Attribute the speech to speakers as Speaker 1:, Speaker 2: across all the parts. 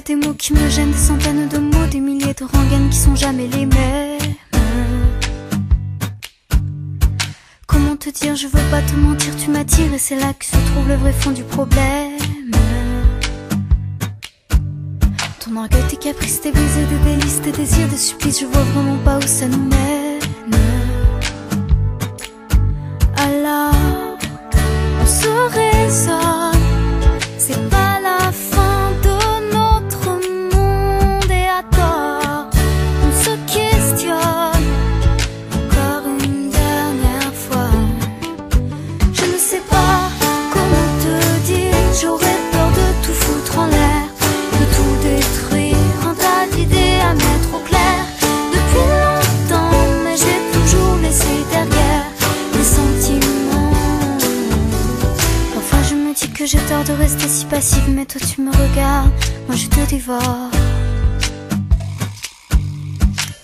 Speaker 1: a des mots qui me gênent, des centaines de mots, des milliers de rengaines qui sont jamais les mêmes. Comment te dire, je veux pas te mentir, tu m'attires et c'est là que se trouve le vrai fond du problème. Ton orgueil, tes caprices, tes baisers, des délices, tes désirs, des supplices, je vois vraiment pas où ça nous mène. Alors, on se raisonne, c'est pas la fin de notre monde et à tort, on se questionne encore une dernière fois. Je ne sais pas comment te dire, j'aurais peur de tout foutre en l'air, de tout détruire, un tas d'idées à mettre au clair. Depuis longtemps, mais j'ai toujours laissé derrière mes sentiments. Parfois je me dis que j'ai tort de rester si passive, mais toi tu me regardes, moi je te dévore.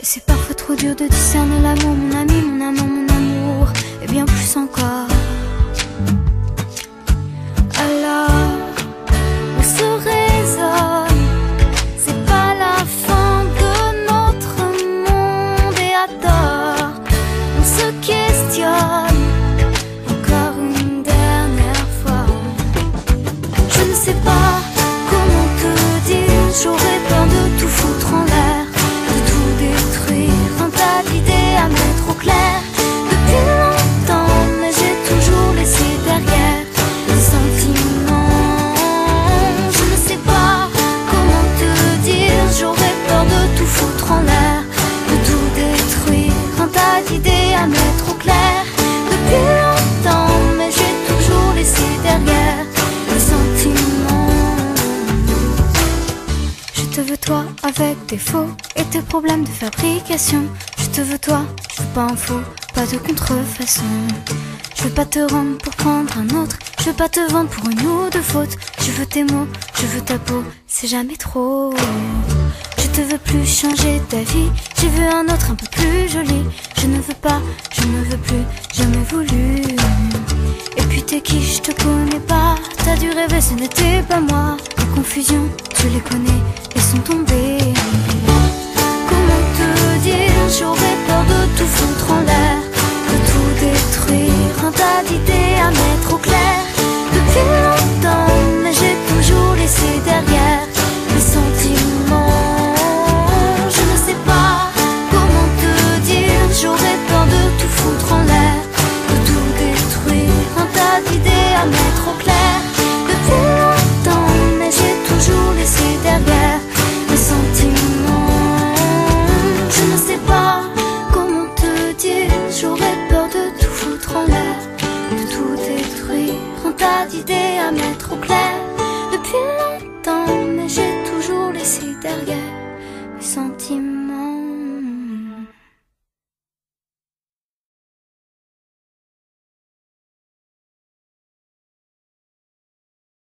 Speaker 1: Et c'est parfois trop dur de discerner l'amour, mon ami, mon amant, mon amour, et bien plus encore. Alors, on se raisonne, c'est pas la fin de notre monde et à tort, on se questionne encore une dernière fois. Je ne sais pas comment te dire, j'aurais peur de tout foutre en l'air, de tout détruire, un tas d'idées à mettre au clair. Depuis longtemps, mais j'ai toujours laissé derrière les sentiments. Je ne sais pas comment te dire, j'aurais peur de tout foutre en l'air, de tout détruire, un tas d'idées à mettre au clair. Depuis longtemps, mais j'ai toujours laissé derrière les sentiments. Je te veux toi avec tes faux et tes problèmes de fabrication. Je te veux toi, je veux pas un faux, pas de contrefaçon. Je veux pas te rendre pour prendre un autre, je veux pas te vendre pour une ou deux fautes. Je veux tes mots, je veux ta peau, c'est jamais trop. Je te veux plus changer ta vie, je veux un autre un peu plus joli. Je ne veux pas, je ne veux plus, jamais voulu. Et puis t'es qui, je te connais pas, t'as dû rêver, ce n'était pas moi. Les confusions, tu les connais, elles sont tombées. Comment te dire, j'aurais peur de tout foutre en l'air, de tout détruire, un tas d'idées à mettre au clair. Depuis longtemps, mais j'ai toujours laissé derrière mes sentiments. Je ne sais pas comment te dire, j'aurais peur de tout foutre en l'air, de tout détruire, un tas d'idées à mettre au clair. Depuis longtemps, mais j'ai toujours laissé derrière mes sentiments. Je ne sais pas comment te dire, j'aurais peur de tout foutre en l'air, de tout détruire, un tas d'idées à mettre au clair. Depuis longtemps, mais j'ai toujours laissé derrière mes sentiments.